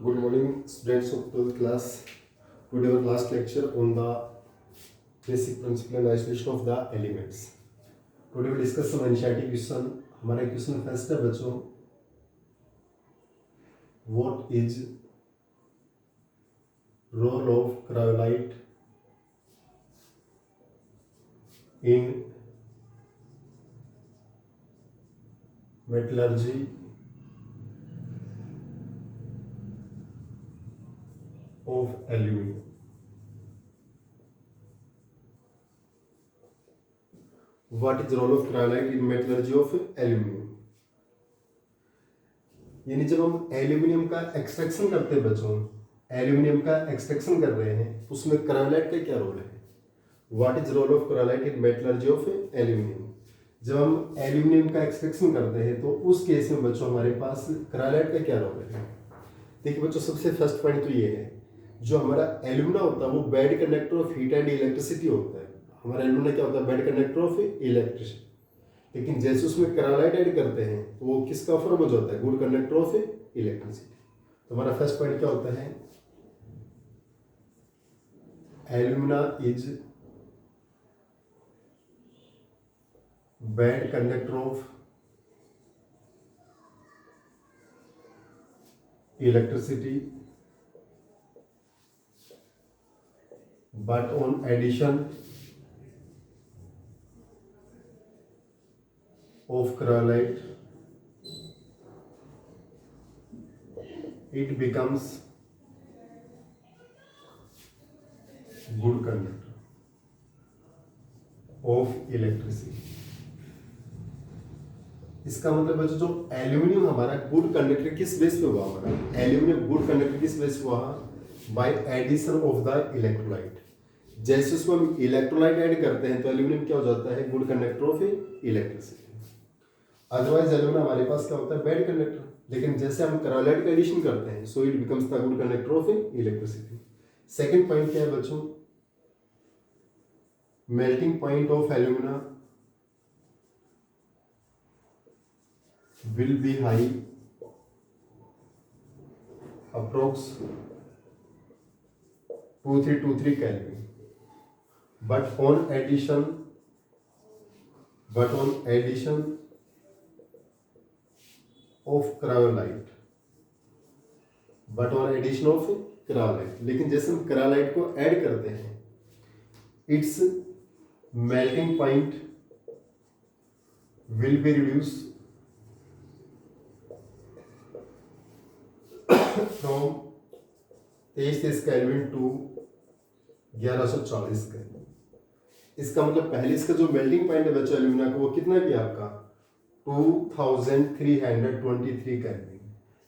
Good morning, students of 12th class. Today our last lecture on the basic principle and isolation of the elements. Today we discuss some NCERT question. हमारा question first है बच्चों, what is role of cryolite in metallurgy of aluminium? What is the role of cryolite in metallurgy of aluminium? यानी जब हम aluminium का extraction करते हैं बच्चों, एल्यूमिनियम का एक्सट्रैक्शन कर रहे हैं, उसमें क्रायोलाइट का क्या रोल है? What is role of cryolite in metallurgy of aluminium? जब हम एल्यूमिनियम का एक्सट्रैक्शन करते हैं तो उस केस में बच्चों हमारे पास क्रायोलाइट का क्या रोल है? देखिए बच्चों, सबसे फर्स्ट पॉइंट तो ये है, जो हमारा एल्यूमिना होता है वो bad conductor of heat and electricity होता है। हमारा एल्यूमिना क्या होता है? Bad conductor of electricity. लेकिन जैसे उसमें क्रायोलाइट ऐड करते हैं तो वो किसका फॉर्म हो जाता है? Good conductor of electricity. तो हमारा फर्स्ट पॉइंट क्या होता है? Alumina is bad conductor of electricity, but on addition of cryolite it becomes good conductor of electricity. इसका मतलब बच्चों, जो एल्यूमिनियम हमारा गुड कंडक्टर किस बेस पे हुआ? हमारा एल्यूमिनियम गुड कंडक्टर किस बेस पे हुआ? By addition of the electrolyte. जैसे उसमें हम इलेक्ट्रोलाइट ऐड करते हैं तो एल्यूमिनियम क्या हो जाता है? Good conductor of electricity. Otherwise aluminium हमारे पास क्या होता है? Bad conductor. लेकिन जैसे हम क्रायोलाइट का एडिशन करते हैं so it becomes the good conductor of electricity. Second point क्या है बच्चों? Melting point of alumina will be high, approx 2323 Kelvin, but on addition of cryolite, लेकिन जैसे हम क्रायोलाइट को ऐड करते हैं its melting point will be reduced from 23 kelvin to 1140 kelvin. इसका मतलब पहले इसका जो मेल्टिंग पॉइंट है बच्चों एल्यूमिना का वो कितना भी आपका 2323 केल्विन।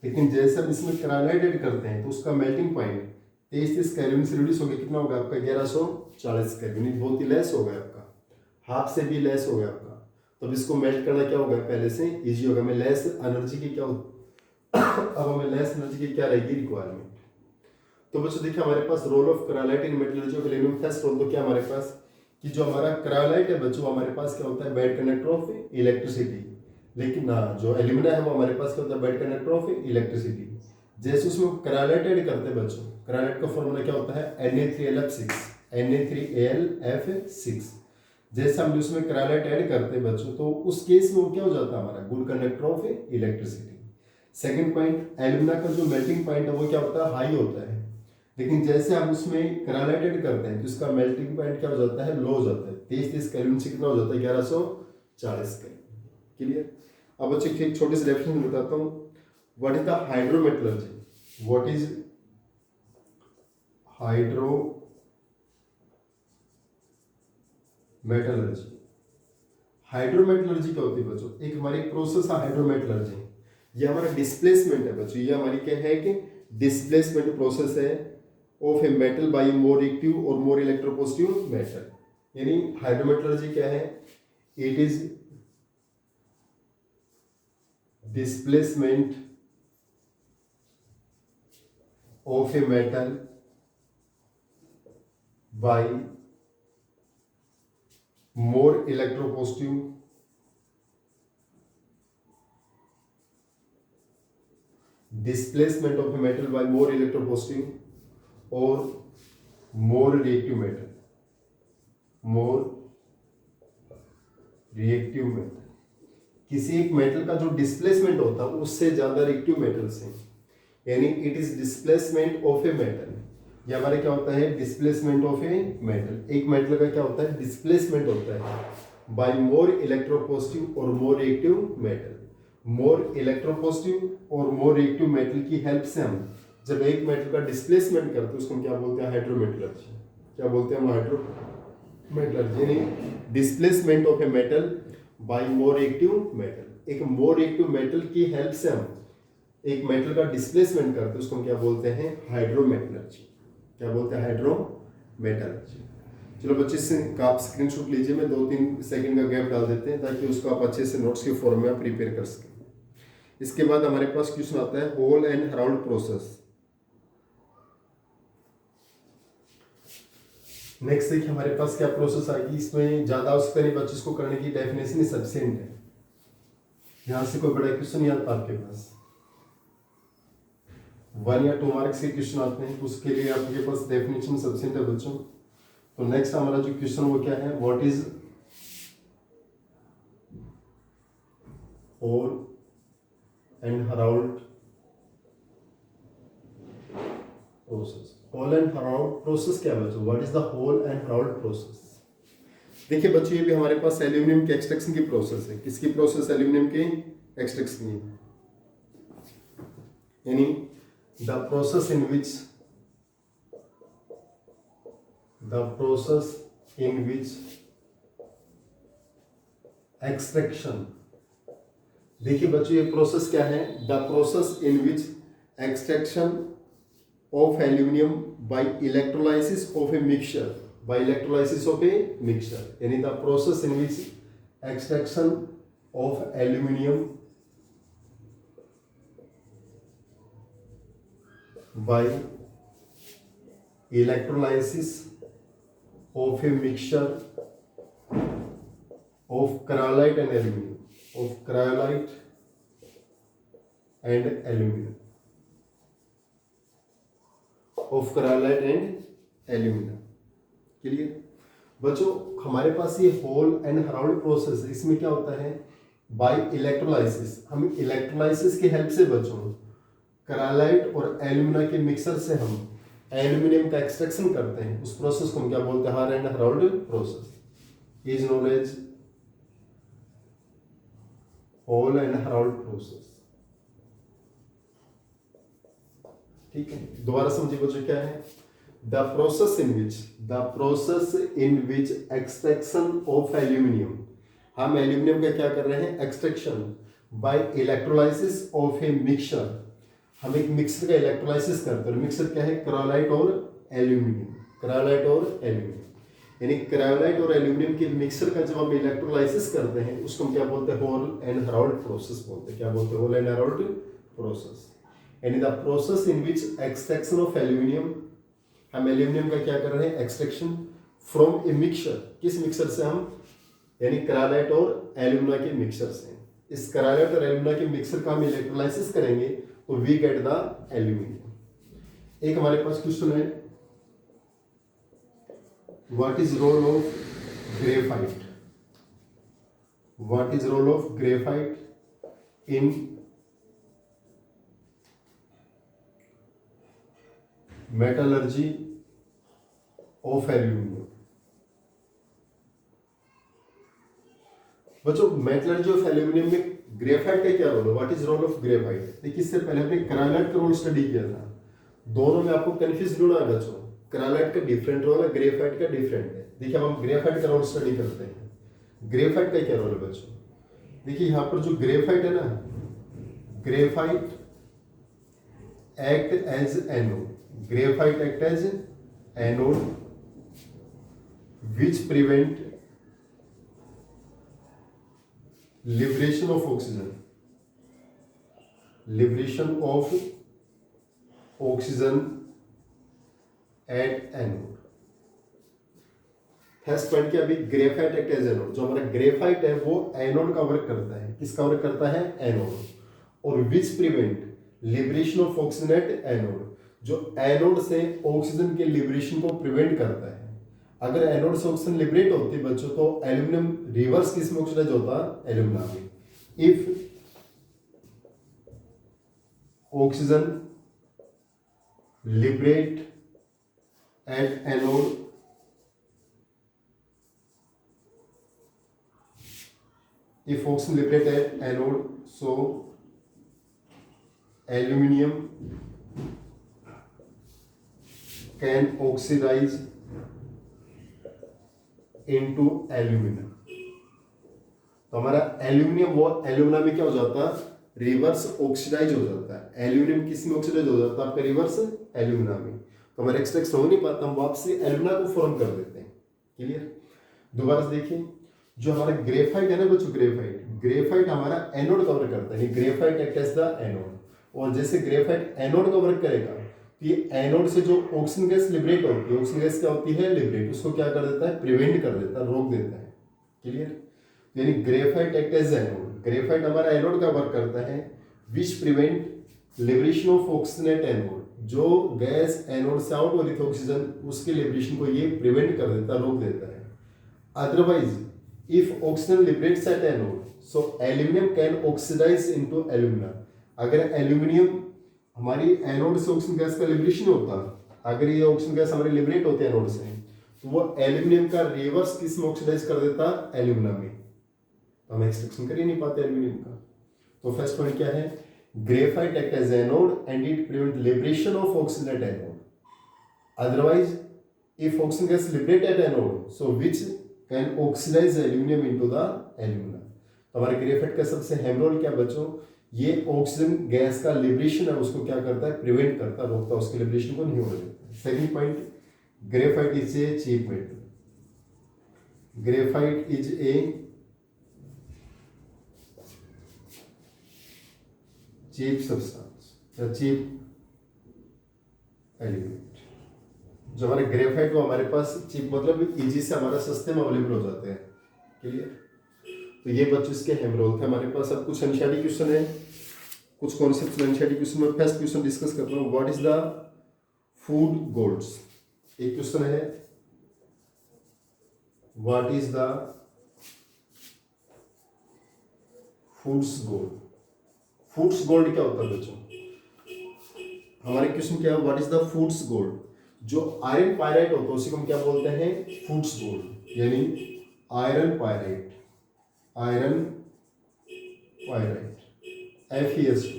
लेकिन जैसे हम इसमें क्रायोलाइट ऐड करते हैं तो उसका मेल्टिंग पॉइंट 23 केल्विन से रिड्यूस हो गया, कितना होगा आपका? 1140 केल्विन। बहुत ही लेस हो गया आपका, हाफ से भी लेस हो गया आपका। तो अब इसको मेल्ट करना क्या होगा? पहले से इजी होगा। मैं लेस एनर्जी की क्या अब हमें लेस एनर्जी की क्या रहेगी? रिक्वायरमेंट। तो बच्चों देखिए, हमारे पास role of cryolite in metallurgy of aluminium. First role तो क्या हमारे पास कि जो हमारा क्रायोलाइट है बच्चों हमारे पास क्या होता है? Bad conductor of electricity. लेकिन जो एल्यूमिना है वो हमारे पास क्या होता है? Bad conductor of electricity. जैसे उसमें क्रायोलाइट ऐड करते हैं बच्चों, क्रायोलाइट का फॉर्मूला क्या होता है? Na3LF6। जैसे हम उसमें क्रायोलाइट ऐड करते हैं बच्चों तो उस केस में वो क्या हो जाता है? हमारा good conductor of electricity. Second point, alumina का जो मेल्टिंग पॉइंट है वो क्या होता है? हाई होता है। लेकिन जैसे हम उसमें क्रायोलाइट ऐड करते हैं तो इसका मेल्टिंग पॉइंट क्या हो जाता है? लो हो जाता है। 23 केल्विन से कितना हो जाता है? 1140 केल्विन। क्लियर? अब बच्चे एक छोटी सी डेफिनेशन बताता हूँ। What is the hydrometallurgy? What is hydrometallurgy? Hydrometallurgy क्या होती है बच्चों? एक हमारी प्रोसेस है हाइड्रोमेटलर्जी। ये हमारा डिस्प्लेसमेंट है बच्चों। ये हमारी क्या है कि डिस्प्लेसमेंट प्रोसेस है of a metal by more reactive और मोर इलेक्ट्रोपॉजिटिव मेटल। यानी हाइड्रोमेटलर्जी क्या है? It is displacement of a metal by more electropositive displacement of a metal by more electropositive और more reactive metal, more reactive metal. किसी एक metal का जो displacement होता है उससे ज्यादा रिएक्टिव मेटल से, यानी it is displacement of a metal. ये हमारे क्या होता है, डिस्प्लेसमेंट ऑफ ए मेटल। एक मेटल का क्या होता है, डिस्प्लेसमेंट होता है बाय मोर इलेक्ट्रोपॉजिटिव और मोर रिएक्टिव मेटल। मोर इलेक्ट्रोपॉजिटिव और मोर रिएक्टिव मेटल की हेल्प से हम जब एक मेटल का डिस्प्लेसमेंट करते हैं उसको हम क्या बोलते हैं, हाइड्रोमेटलर्जी। क्या बोलते हैं हम, हाइड्रोमेटलर्जी, यानी displacement of a metal by more reactive metal. एक मोर रिएक्टिव मेटल की हेल्प से हम एक मेटल का डिस्प्लेसमेंट करते हैं उसको हम क्या बोलते हैं, हाइड्रोमेटलर्जी। क्या बोलते हैं, हाइड्रोमेटलर्जी। चलो बच्चे का आप स्क्रीनशॉट लीजिए, मैं 2-3 सेकंड का गैप डाल देते हैं ताकि उसको आप अच्छे से नोट्स के फॉर्म में आप प्रिपेयर कर सकें। इसके बाद हमारे पास क्वेश्चन आता है whole and Heroult process. Next देखिए हमारे पास क्या प्रोसेस आएगी, इसमें ज्यादा उसका नहीं बच्चे इसको करने की डेफिनेशन ही सफिशिएंट है। यहां से कोई बड़ा क्वेश्चन नहीं आता आपके पास, 1 या 2 मार्क्स के क्वेश्चन आते हैं, उसके लिए आपके पास डेफिनेशन सफिशिएंट है बच्चों। तो नेक्स्ट हमारा जो क्वेश्चन वो क्या है, what is Hall and Heroult process. Hall and Heroult process क्या है बच्चों, what is the Hall and Heroult process. देखिए बच्चों ये भी हमारे पास एल्यूमिनियम के एक्सट्रैक्शन की प्रोसेस है। किसकी प्रोसेस, एल्यूमिनियम के एक्सट्रैक्शन की, यानी the process in which extraction. देखिए बच्चों ये प्रोसेस क्या है, the process in which extraction of aluminium by electrolysis of a mixture, by electrolysis of a mixture, यानी the process in which extraction of aluminium by electrolysis of a mixture of cryolite and aluminum, of cryolite and aluminum, of cryolite and aluminum। Clear बच्चों, हमारे पास ये whole and Heroult process है। इसमें क्या होता है, bye electrolysis, हम electrolysis की हेल्प से बच्चों क्राइलाइट और एल्यूमिना के मिक्सर से हम एल्यूमिनियम का एक्सट्रैक्शन करते हैं। उस प्रोसेस को हम क्या बोलते हैं, Hall and Heroult process is known as Hall and Heroult process. ठीक है, दोबारा समझिए बच्चों क्या है, the process in which extraction of aluminium, हम एल्यूमिनियम का क्या कर रहे हैं, extraction by electrolysis of a mixture. हम एक मिक्सर का इलेक्ट्रोलाइसिस करते हैं, मिक्सर क्या है, क्रायोलाइट और एल्यूमिनियम, क्रायोलाइट और एल्यूमिनियम, यानी क्रायोलाइट और एल्यूमिनियम के मिक्सर का जब हम इलेक्ट्रोलाइसिस करते हैं उसको हम क्या बोलते हैं, होल एंड हराउंड प्रोसेस बोलते हैं। क्या बोलते हैं, होल एंड हराउंड प्रोसेस, यानी the process in which extraction of aluminium, हम एल्यूमिनियम का क्या कर रहे हैं, एक्सट्रैक्शन फ्रॉम ए मिक्सचर। किस मिक्सर से, हम यानी क्रायोलाइट और एल्यूमिना के मिक्सर से। इस क्रायोलाइट और एल्यूमिना के मिक्सर का हम इलेक्ट्रोलाइसिस करेंगे तो वी गेट द एल्यूमिनियम। एक हमारे पास क्वेश्चन है, what is role of graphite, what is role of graphite in metallurgy of aluminium. बच्चों मेटलर्जी ऑफ एल्यूमिनियम में ग्रेफाइट का क्या रोल है, what is role of graphite. देखिए इससे पहले हमने क्रायोलाइट का रोल स्टडी किया था, दोनों में आपको कंफ्यूज होना है बच्चों, क्रायोलाइट का डिफरेंट रोल है, ग्रेफाइट का डिफरेंट है। देखिए अब हम ग्रेफाइट का रोल स्टडी करते हैं। ग्रेफाइट का क्या रोल है बच्चों, देखिए यहां पर जो ग्रेफाइट है ना, graphite act as anode, graphite act as anode which prevent liberation of oxygen, liberation of oxygen at anode। First point क्या, अभी ग्रेफाइट एक्ट एज एनोड, जो हमारा ग्रेफाइट है वो एनोड का वर्क करता है। किसका वर्क करता है, एनोड। और which prevent liberation of oxygen at anode, जो एनोड से ऑक्सीजन के लिबरेशन को प्रिवेंट करता है। अगर एनोड से ऑक्सीजन लिबरेट होती है बच्चों तो एल्यूमिनियम रिवर्स किस में ऑक्सीडाइज होता है, एल्यूमिना में। If oxygen liberate at anode, if oxygen liberate at anode, so aluminium can oxidize into alumina। तो हमारा एल्यूमिनियम वो एल्यूमिना में क्या हो जाता है, रिवर्स ऑक्सीडाइज हो जाता है। एल्यूमिनियम किस में ऑक्सीडाइज हो जाता है, आपका रिवर्स एल्यूमिना में। तो हमारा एक्सट्रैक्शन हो नहीं पाता, हम वापसी एल्यूमिना को फॉर्म कर देते हैं। क्लियर। दोबारा से देखिए, जो हमारा ग्रेफाइट है ना बच्चों, ग्रेफाइट हमारा एनोड कवर करता है। Graphite act as the anode, और जैसे ग्रेफाइट एनोड कवर करेगा तो ये एनोड से जो ऑक्सीजन गैस लिबरेट होती है, ऑक्सीजन गैस क्या होती है, लिबरेट, उसको क्या कर देता है, प्रिवेंट कर देता है, रोक देता है। क्लियर। यानी graphite act as anode, graphite हमारा एनोड का वर्क करता है, which prevent liberation of oxygen at anode, जो गैस एनोड से आउट हो रही थी ऑक्सीजन, उसके लिबरेशन को ये प्रिवेंट कर देता है, रोक देता है। Otherwise if oxygen liberates at anode, so aluminum can oxidize into alumina। अगर एल्यूमिनियम हमारी एनोड से ऑक्सीजन गैस का लिबरेशन होता, अगर ये ऑक्सीजन गैस हमारी लिबरेट होती है एनोड से, तो वो एल्यूमिनियम का रिवर्स किस में ऑक्सीडाइज कर देता, एल्यूमिना में। तो हम एक्सट्रैक्शन कर ही नहीं पाते एल्यूमिनियम का। तो फर्स्ट पॉइंट क्या है, graphite act as anode and it prevent liberation of oxygen at anode. Otherwise if oxygen gas liberate at anode, so which can oxidise aluminium into the alumina. तो हमारे graphite का सबसे अहम role क्या बच्चों, ये ऑक्सीजन गैस का liberation है उसको क्या करता है, प्रिवेंट करता है, रोकता है, उसके लिबरेशन को नहीं होने देता। Second point, graphite is a cheap metal. Graphite is a cheap substance या चीप एलिमेंट। जो हमारे ग्रेफाइट वो हमारे पास चीप मतलब इजी से हमारा सस्ते में अवेलेबल हो जाते हैं। क्लियर। तो ये बच्चों इसके अहम रोल थे हमारे पास। अब कुछ एनसीईआरटी क्वेश्चन है, कुछ कॉन्सेप्ट एनसीईआरटी क्वेश्चन में फर्स्ट क्वेश्चन डिस्कस करता हूँ, what is the food golds. एक क्वेश्चन है, what is the foods gold. Foods gold क्या होता है बच्चों, हमारे क्वेश्चन क्या है, what is the foods gold. जो आयरन पायराइट होता है उसी को हम क्या बोलते हैं, फूड्स गोल्ड, यानी iron pyrite, iron pyrite Fe2।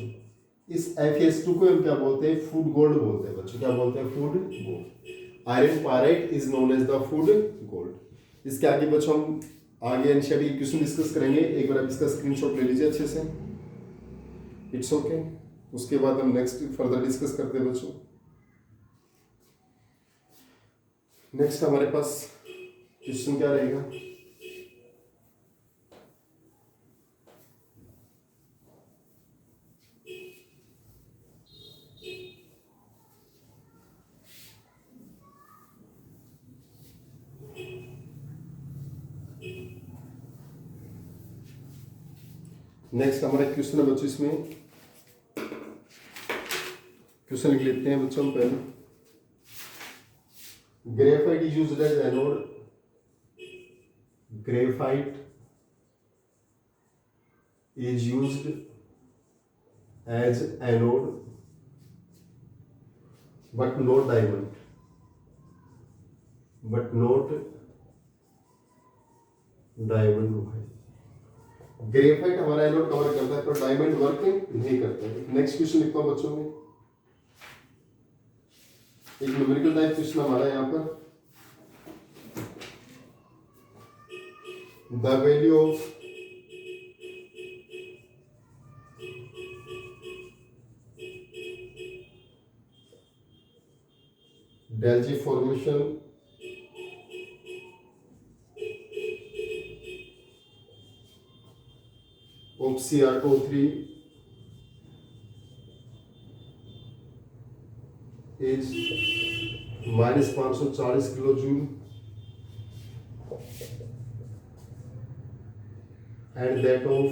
इस Fe2 को हम क्या बोलते हैं, फूड गोल्ड बोलते हैं बच्चों। क्या बोलते हैं, food gold. Iron pyrite is known as the food gold. इसके आगे बच्चों हम आगे एनसीईआरटी क्वेश्चन डिस्कस करेंगे। एक बार आप इसका स्क्रीनशॉट ले लीजिए अच्छे से, इट्स ओके। उसके बाद हम नेक्स्ट फर्दर डिस्कस करते हैं बच्चों। नेक्स्ट हमारे पास क्वेश्चन क्या रहेगा, नेक्स्ट हमारा क्वेश्चन है बच्चों, इसमें क्वेश्चन लिख लेते हैं बच्चों पहले। Graphite is used as anode, graphite is used as anode but not diamond, but not diamond. Graphite हमारा एनोड कवर करता है पर डायमंड वर्क नहीं करता है। नेक्स्ट क्वेश्चन लिखता हूं बच्चों में, एक न्यूमेरिकल टाइप क्वेश्चन हमारा यहाँ पर, the value of del G formation of Cr2O3 is minus 540 kilo joule and that of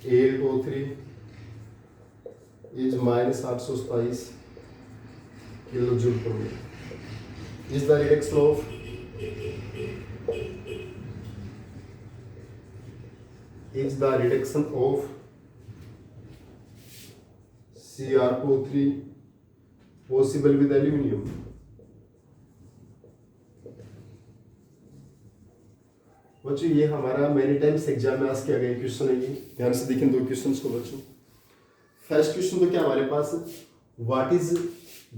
Al2O3 is minus 827 kilojoule per mole. Is the redox flow of is the reduction of Cr2O3 possible with aluminium? बच्चों ये हमारा many times exam में आज किया गया question है। ये ध्यान से देखें दो क्वेश्चंस को बच्चों। फर्स्ट क्वेश्चन तो क्या हमारे पास, what is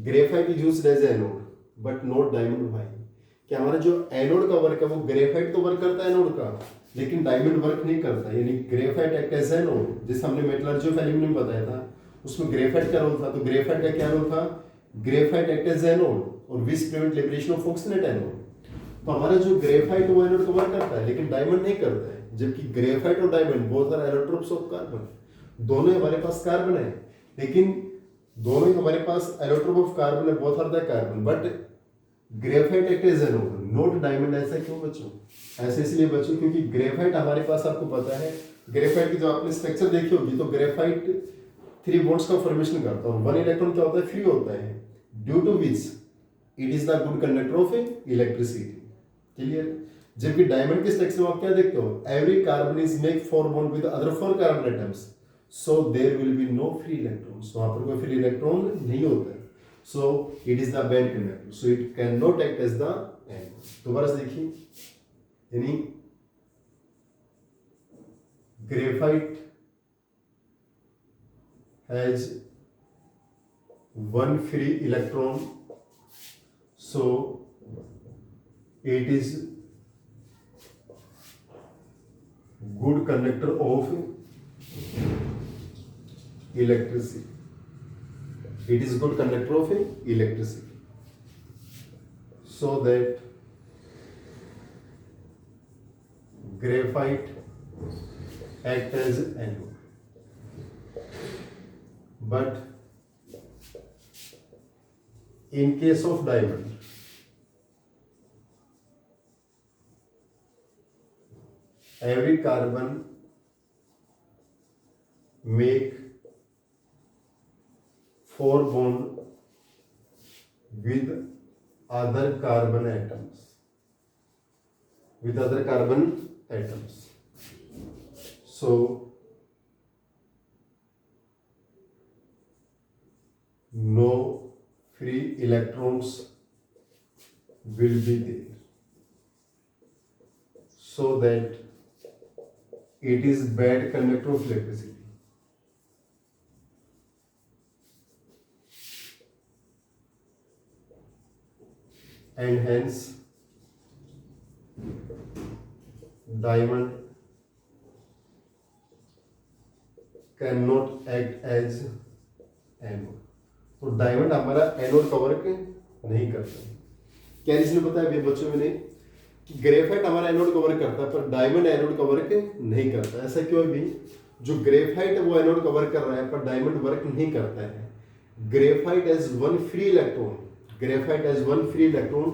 graphite is used as anode but not diamond. भाई क्या हमारा जो एनोड का वर्क है वो ग्रेफाइट तो वर्क करता है एनोड का, लेकिन डायमंड वर्क नहीं करता। यानी ग्रेफाइट एक्ट एज एनोड, जैसे हमने मेटलर्जी ऑफ एल्यूमिनियम बताया था उसमें ग्रेफाइट का रोल था, तो ग्रेफाइट का क्या रोल था, ग्रेफाइट एक्ट एज एनोड और which prevent liberation of oxygen at anode. तो हमारा जो ग्रेफाइट वो एनोड को वर्क करता है लेकिन डायमंड नहीं करता है, जबकि ग्रेफाइट और diamond both are allotropes of carbon. दोनों हमारे पास कार्बन है, लेकिन दोनों ही हमारे पास एलोट्रोप ऑफ कार्बन है, both are the carbon, but graphite act as anode not diamond. ऐसा क्यों बच्चों? ऐसे इसलिए बच्चों क्योंकि ग्रेफाइट हमारे पास आपको पता है, ग्रेफाइट की जो आपने स्ट्रक्चर देखी होगी तो ग्रेफाइट 3 बॉन्ड्स का फॉर्मेशन करता है और 1 इलेक्ट्रॉन क्या होता है, फ्री होता है, due to which it is the good conductor of electricity. Clear? जबकि डायमंड के स्ट्रक्चर में आप क्या देखते हो, every carbon is make 4 bond with other 4 carbon atoms, so there will be no free electrons. वहां पर कोई फ्री इलेक्ट्रॉन नहीं होता है, so it is the band conductor, so it can not act as the anode. दोबारा से देखिए, यानी graphite has 1 free electron, so it is good conductor of electricity. It is good conductor of electricity, so that graphite act as anode. But in case of diamond, every carbon make 4 bond with other carbon atoms. So no free electrons will be there, so that it is bad conductor of electricity. And hence diamond cannot act as anode. तो diamond हमारा anode का work नहीं करता। क्या इसने बताया अभी बच्चों में कि ग्रेफाइट हमारा एनोड का वर्क करता है पर डायमंड एनोड का वर्क नहीं करता। ऐसा क्यों है भी? जो ग्रेफाइट है वो एनोड का वर्क कर रहा है पर डायमंड वर्क नहीं करता है। Graphite has 1 free electron, graphite has 1 free electron,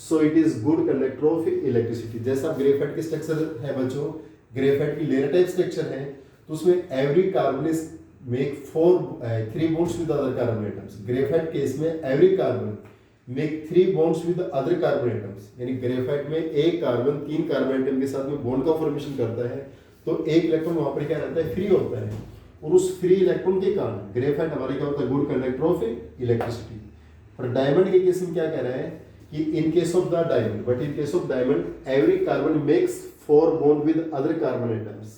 so it is good conductor of electricity। जैसा ग्रेफाइट की स्ट्रक्चर है बच्चों, ग्रेफाइट की लेयर टाइप स्ट्रक्चर है, तो उसमें every carbon is make 3 bonds with other carbon atoms। Graphite case में every carbon make 3 bonds with other carbon atoms, यानी ग्रेफाइट में एक कार्बन 3 कार्बन एटम के साथ में बॉन्ड का फॉर्मेशन करता है, तो एक इलेक्ट्रॉन वहां पर क्या रहता है, फ्री होता है, और उस फ्री इलेक्ट्रॉन के कारण ग्रेफाइट हमारे क्या होता है, गुड कंडक्टर ऑफ इलेक्ट्रिसिटी। पर डायमंड के केस में क्या कह रहा है कि इन case of the diamond, but in case of diamond every carbon makes 4 bond with other carbon atoms,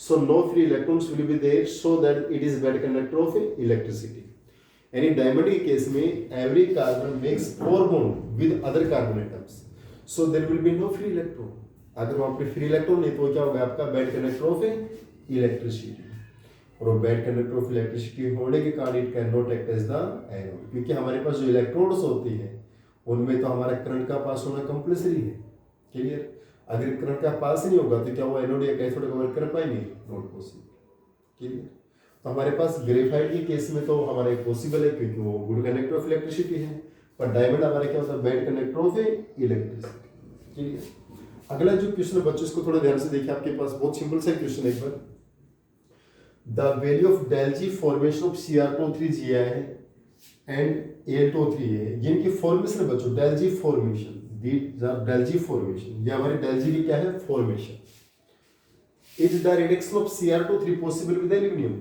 so no free electrons will be there, so that it is bad conductor of electricity। यानी diamond के case में every carbon makes 4 bond with other carbon atoms, so there will be no free electron। अगर वहां पर free electron नहीं तो क्या होगा आपका, बैड कंडक्टर ऑफ इलेक्ट्रिसिटी। और बैड कंडक्टर ऑफ इलेक्ट्रिसिटी होने के कारण it can not act as the anode, क्योंकि हमारे पास जो इलेक्ट्रोड्स होती है उनमें तो हमारा करंट का पास होना कंपल्सरी है। क्लियर? अगर करंट का पास नहीं होगा तो क्या वो एनोड या कैथोड का वर्क कर पाएंगे, नॉट पॉसिबल। क्लियर? तो हमारे पास ग्रेफाइट के केस में तो हमारा पॉसिबल है क्योंकि वो गुड कंडक्टर ऑफ इलेक्ट्रिसिटी है, पर डायमंड हमारा क्या होता है, bad conductor of electricity. Clear? अगला जो क्वेश्चन है बच्चों इसको थोड़ा ध्यान से देखिए, आपके पास बहुत सिंपल सा क्वेश्चन है। एक बार the value of del G formation of Cr2O3 G है एंड Al2O3 है, जिनकी फॉर्मेशन है बच्चों del G formation, del G formation, ये हमारी डेल जी की क्या है formation. Is the reduction of Cr2O3 possible with aluminium,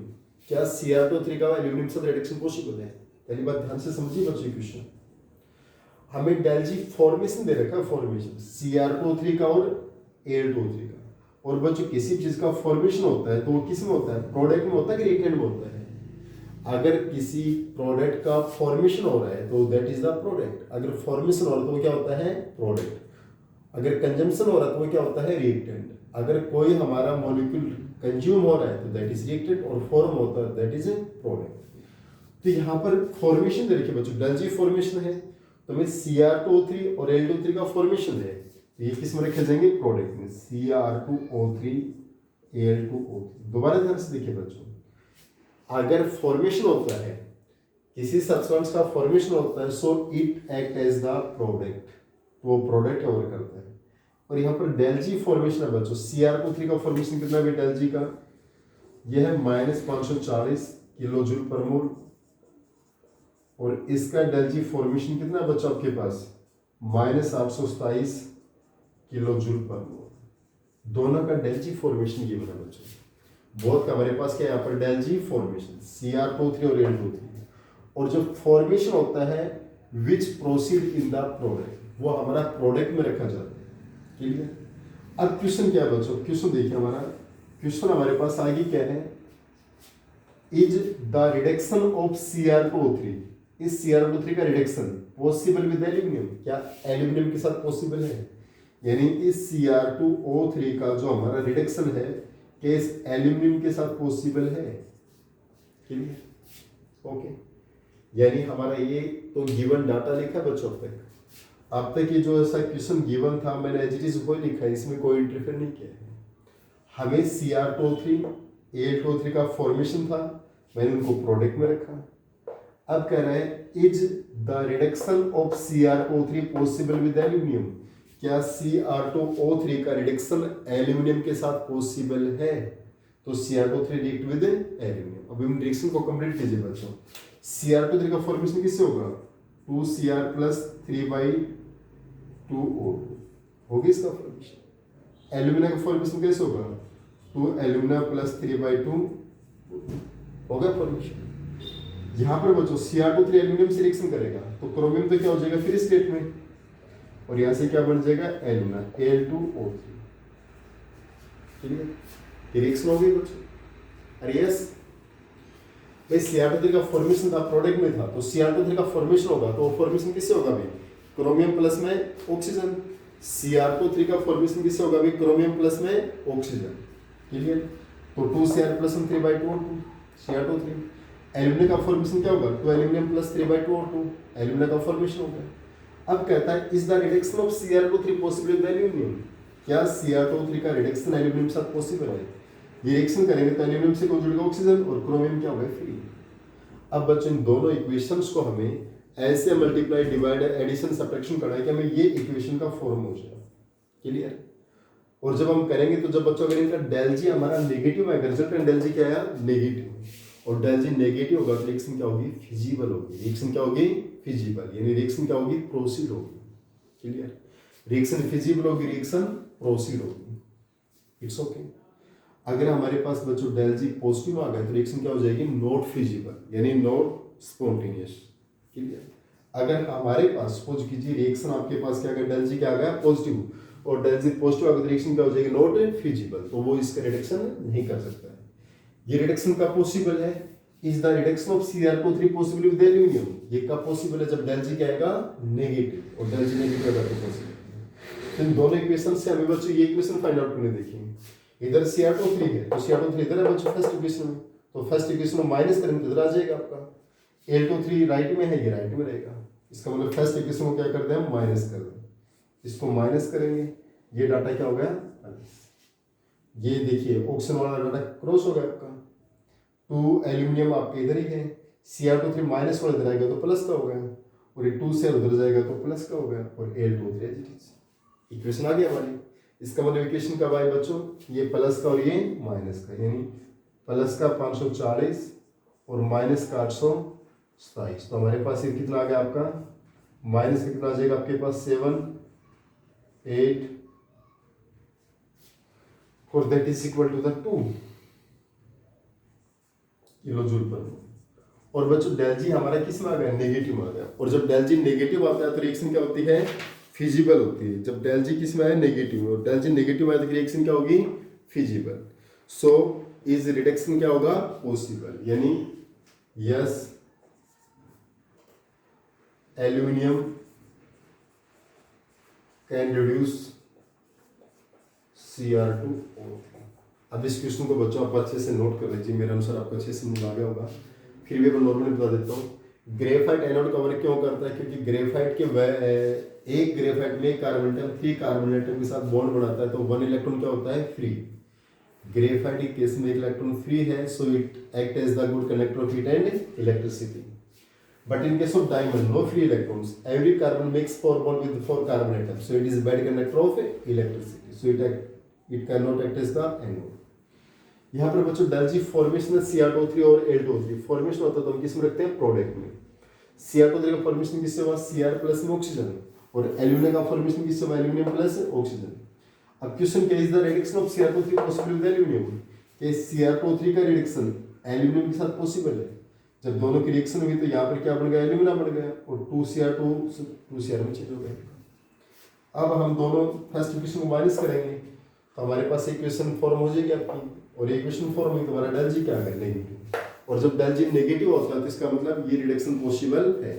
क्या Cr2O3 का एल्यूमिनियम से रिडक्शन पॉसिबल है? पहली बात ध्यान से समझिए बच्चों क्वेश्चन, हमें डेल जी फॉर्मेशन दे रखा है, फॉर्मेशन Cr2O3 का और Al2O3 का, और बच्चों किसी चीज का फॉर्मेशन होता है तो वो किस में होता है, प्रोडक्ट में होता है कि रिएक्टेंट में होता है? अगर किसी प्रोडक्ट का फॉर्मेशन हो रहा है तो दैट इज द प्रोडक्ट, अगर फॉर्मेशन हो रहा है तो वो क्या होता है प्रोडक्ट, अगर कंजम्पशन हो रहा है तो वो क्या होता है रिएक्टेंट, अगर कोई हमारा मॉलिक्यूल कंज्यूम हो रहा है तो दैट इज रिएक्टेंट और फॉर्म होता है दैट इज प्रोडक्ट। तो यहाँ पर फॉर्मेशन दे रखिए बच्चों, डेल जी फॉर्मेशन है तो हमें Cr2O3 और Al2O3 का फॉर्मेशन है, तो ये किस में रखे जाएंगे प्रोडक्ट में, Cr2O3 Al2O3। दोबारा ध्यान से देखिए बच्चों, अगर फॉर्मेशन होता है किसी सब्सटेंस का फॉर्मेशन होता है so it act as the product, तो वो प्रोडक्ट कवर करता है। और यहाँ पर डेल जी फॉर्मेशन है बच्चों, Cr2O3 का फॉर्मेशन कितना है डेल जी का, यह है -540 किलो जूल पर मोल, और इसका डेल जी फॉर्मेशन कितना है बच्चों आपके पास -827 किलो जूल पर मोल। दोनों का डेल जी फॉर्मेशन ये बना बच्चों, बहुत का हमारे पास क्या है यहाँ पर डेल जी फॉर्मेशन Cr2O3 और Al2O3, और जो फॉर्मेशन होता है विच प्रोसीड इन द प्रोडक्ट, वो हमारा प्रोडक्ट में रखा जाता है। क्लियर? अब क्वेश्चन क्या है बच्चों, क्वेश्चन देखिए हमारा क्वेश्चन हमारे पास आगे क्या है, is the reduction of Cr2O3, इस Cr2O3 का रिडक्शन पॉसिबल विद एल्यूमिनियम, क्या एल्यूमिनियम के साथ पॉसिबल है? यानी इस Cr2O3 का जो हमारा रिडक्शन है क्या इस एल्यूमिनियम के साथ पॉसिबल है? क्लियर? ओके, यानी हमारा ये तो गिवन डाटा लिखा है बच्चों अब तक ये जो ऐसा क्वेश्चन गिवन था मैंने एज इट इज वो लिखा है, इसमें कोई इंटरफेयर नहीं किया है। हमें Cr2O3 Al2O3 का फॉर्मेशन था, मैंने उनको प्रोडक्ट में रखा। अब कह रहे हैं is the reduction of Cr2O3 possible with aluminium, क्या Cr2O3 का रिडक्शन एल्यूमिनियम के साथ पॉसिबल है? तो Cr2O3 रिएक्ट विद एल्यूमिनियम। अब हम रिएक्शन को कंप्लीट कीजिए बच्चों, Cr2O3 का फॉर्मेशन किससे होगा, 2Cr + 3/2O2 होगी इसका फॉर्मेशन। एल्यूमिनियम का फॉर्मेशन कैसे होगा, 2 एल्यूमिना + 3/2 होगा फॉर्मेशन। यहाँ पर बच्चों Cr2O3 एल्यूमिनियम से रिएक्शन करेगा तो क्रोमियम तो क्या हो जाएगा फ्री स्टेट में, और यहाँ से क्या बन जाएगा एल्यूमिना Al2O3। क्लियर? रिएक्शन हो गई बच्चों। अरे यस भाई, Cr2O3 का फॉर्मेशन था प्रोडक्ट में था, तो Cr2O3 का फॉर्मेशन होगा तो फॉर्मेशन किससे होगा भाई, क्रोमियम प्लस में ऑक्सीजन। Cr2O3 का फॉर्मेशन किससे होगा भाई, क्रोमियम प्लस में ऑक्सीजन। क्लियर? तो 2Cr + 3/2O2 Cr2O3। एल्यूमिनियम का फॉर्मेशन क्या होगा, 2 एल्यूमिनियम + 3/2O2 एल्यूमिनियम का फॉर्मेशन होगा। अब कहता है is the reduction of Cr2O3 possible with aluminium, क्या Cr2O3 का रिडक्शन एल्यूमिनियम के साथ पॉसिबल है? ये रिएक्शन करेंगे तो एल्यूमिनियम से कौन जुड़ेगा ऑक्सीजन, और क्रोमियम क्या होगा फ्री। अब बच्चों इन दोनों इक्वेशंस को हमें ऐसे मल्टीप्लाई डिवाइड एडिशन सब्ट्रैक्शन करना है कि हमें ये इक्वेशन का फॉर्म हो जाए। क्लियर? और जब हम करेंगे तो जब बच्चों अगर इनका डेल जी हमारा नेगेटिव आएगा, रिजल्टेंट डेल जी क्या आया नेगेटिव, और डेल जी नेगेटिव होगा तो रिएक्शन क्या होगी फिजिबल होगी। रिएक्शन क्या होगी फिजिबल, यानी रिएक्शन क्या होगी प्रोसीड होगी। क्लियर? रिएक्शन फिजिबल होगी, रिएक्शन प्रोसीड होगी। It's okay. अगर हमारे पास बच्चों डेल जी पॉजिटिव आ गया तो रिएक्शन क्या हो जाएगी नॉट फिजिबल, यानी नॉट स्पॉन्टेनियस। क्लियर? अगर हमारे पास सपोज कीजिए रिएक्शन आपके पास क्या डेल जी क्या आ गया पॉजिटिव, और डेल जी पॉजिटिव आ गया तो रिएक्शन क्या हो जाएगी नॉट फिजिबल, तो वो इसका रिडक्शन नहीं कर सकता है। ये रिडक्शन का पॉसिबल है, is the reduction of Cr2O3 possible with aluminium, ये कब पॉसिबल है जब डेल जी क्या आएगा नेगेटिव, और डेल जी नेगेटिव आएगा तो पॉसिबल है। तो इन दोनों इक्वेशन से हमें बच्चों ये इक्वेशन फाइंड आउट करने देखिए। इधर Cr2O3 है तो Cr2O3 इधर है बच्चों फर्स्ट इक्वेशन में, तो फर्स्ट इक्वेशन में माइनस करेंगे तो इधर आ जाएगा आपका। Al2O3 राइट में है, ये राइट में रहेगा, इसका मतलब फर्स्ट इक्वेशन को क्या कर दें हम माइनस कर दें, इसको माइनस करेंगे, ये डाटा क्या हो गया ये देखिए ऑक्सीजन वाला डाटा क्रॉस हो गया आपका। 2 एल्यूमिनियम आपके इधर ही है, Cr2O3 माइनस वाला इधर आएगा तो प्लस का हो गया, और ये 2 से उधर जाएगा तो प्लस का हो गया, और Al2O3 इक्वेशन आ गया हमारी। इसका मतलब इक्वेशन कब आए बच्चों, ये प्लस का और ये माइनस का, यानी प्लस का 540 और माइनस का 827। तो हमारे पास ये कितना आ गया आपका, माइनस कितना आ जाएगा आपके पास 7 8 और that is equal to the 2 kilo joule पर। और बच्चों डेल जी हमारा किस में आ गया, नेगेटिव आ गया। और जब डेल जी नेगेटिव आता है तो रिएक्शन क्या होती है, फिजिबल होती है। जब डेल जी किस में आया, नेगेटिव में, और डेल जी नेगेटिव आया तो रिएक्शन क्या होगी, फिजिबल। सो इज रिडक्शन क्या होगा, पॉसिबल। यानी yes aluminium can reduce Cr2O3। अब इस क्वेश्चन को बच्चों आप अच्छे से नोट कर लीजिए, मेरे अनुसार आपको अच्छे से समझ आ गया होगा। फिर भी मैं नॉर्मली बता देता हूँ। ग्रेफाइट एनोड कवर क्यों करता है, क्योंकि ग्रेफाइट के एक ग्रेफाइट में कार्बन एटम 3 कार्बन एटम के साथ बॉन्ड बनाता है, तो 1 इलेक्ट्रॉन क्या होता है, फ्री। ग्रेफाइट के केस में 1 इलेक्ट्रॉन फ्री है, so it act as the good conductor of heat and electricity. But in case of diamond, no free electrons. Every carbon makes 4 bond with 4 carbon atoms, so it is bad conductor of electricity. So it cannot act as the anode. यहाँ पर बच्चों del G formation है Cr2O3 और Al2O3। Formation होता है तो हम किस में रखते हैं, प्रोडक्ट में। Cr2O3 का फॉर्मेशन किससे हुआ, Cr प्लस में ऑक्सीजन, और एल्यूमिनियम का फॉर्मेशन किससे हुआ, एल्यूमिनियम प्लस ऑक्सीजन। अब क्वेश्चन क्या is the reduction of Cr2O3 possible with aluminium, कि Cr2O3 का रिडक्शन एल्यूमिनियम के साथ पॉसिबल है। जब दोनों की रिएक्शन हुई तो यहाँ पर क्या बन गया, एल्यूमिना बन गया, और 2Cr में चेंज हो गया। अब हम दोनों फर्स्ट इक्वेशन को माइनस करेंगे तो हमारे पास इक्वेशन फॉर्म हो जाएगी आपकी, और इक्वेशन फॉर्म हुई तो हमारा डेल जी क्या आ गया, नेगेटिव। और जब डेल जी नेगेटिव होता है तो इसका मतलब ये रिडक्शन पॉसिबल है।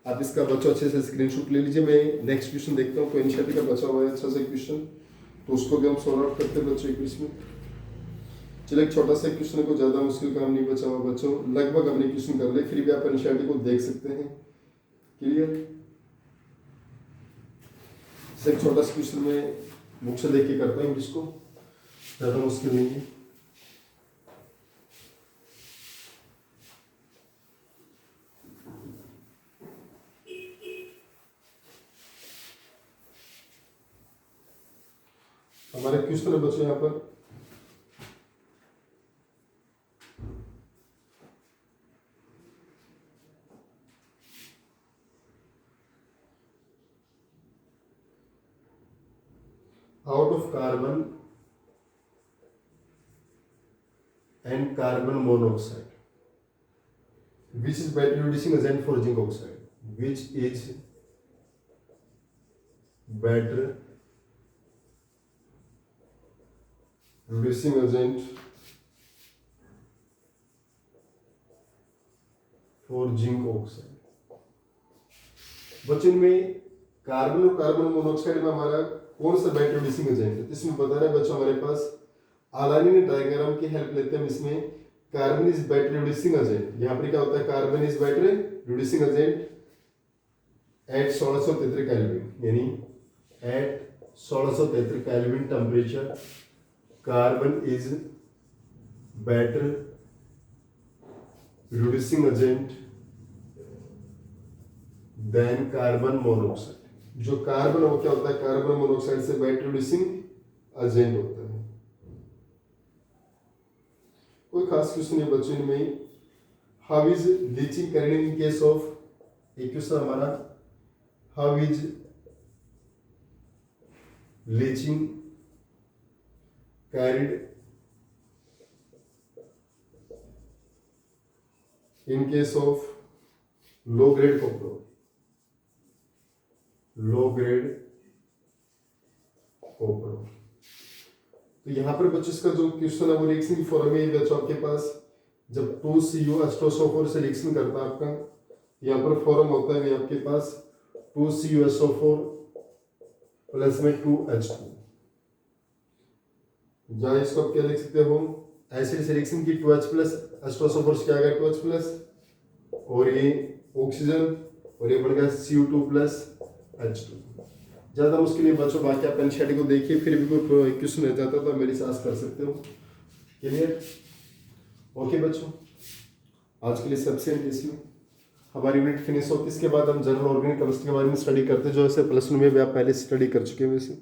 आप इसका बच्चों अच्छे से स्क्रीनशॉट ले लीजिए। मैं नेक्स्ट क्वेश्चन देखता हूँ, कोई इनिशिएटिव का बचा हुआ है अच्छा सा क्वेश्चन, तो उसको भी हम सॉल्व आउट करते हैं बच्चों इक्वेशन में। चलो एक छोटा सा क्वेश्चन को, ज़्यादा मुश्किल काम नहीं बचा हुआ बच्चों, लगभग अपने क्वेश्चन कर ले, फिर भी आप एनसीईआरटी को देख सकते हैं। क्लियर, एक छोटा सा क्वेश्चन में बुक से देख के करता हूँ, इसको ज़्यादा मुश्किल नहीं है। हमारे क्वेश्चन है बच्चों यहाँ पर, out of carbon and carbon monoxide, which is better reducing agent for zinc oxide, which is better reducing agent for zinc oxide। बच्चों में कार्बन और कार्बन मोनोऑक्साइड में हमारा कौन सा बेटर रिड्यूसिंग एजेंट है, इसमें बता रहे हैं बच्चों हमारे पास अलाइनिंग डायग्राम की हेल्प लेते हैं। इसमें carbon is better reducing agent, यहाँ पर क्या होता है, carbon is better reducing agent at 1633 kelvin, यानी at 1633 kelvin temperature carbon is better reducing agent than carbon monoxide. जो कार्बन वो क्या होता है, कार्बन मोनोऑक्साइड से बेटर रिड्यूसिंग एजेंट होता है। कोई खास क्वेश्चन नहीं बच्चों में। How is leaching carried in case of, एक क्वेश्चन हमारा, how is leaching carried in case of low grade copper, low grade copper. तो यहां पर बच्चों इसका जो क्वेश्चन है वो रिएक्शन की फॉर्म है बच्चों आपके पास, जब 2CuH2SO4 से रिएक्शन करता है आपका, यहां पर फॉर्म होता है आपके पास 2CuSO4 प्लस में 2H2। जहां इसको आप क्या लिख सकते हो, एसिड से रिएक्शन की 2H प्लस H2SO4 से क्या आ गया 2H प्लस, और ये ऑक्सीजन, और ये बन गया Cu2 प्लस H2। ज़्यादा मुश्किल नहीं बच्चों, बाकी आप एनसीईआरटी को देखिए, फिर भी कोई क्वेश्चन रह जाता तो मेरी साथ कर सकते हो। क्लियर, ओके बच्चों, आज के लिए सबसे इसमें हमारी यूनिट फिनिश होती है। इसके बाद हम जनरल ऑर्गेनिक केमिस्ट्री के बारे में स्टडी करते हैं, जो ऐसे प्लस 1 में भी आप पहले स्टडी कर चुके हैं वैसे।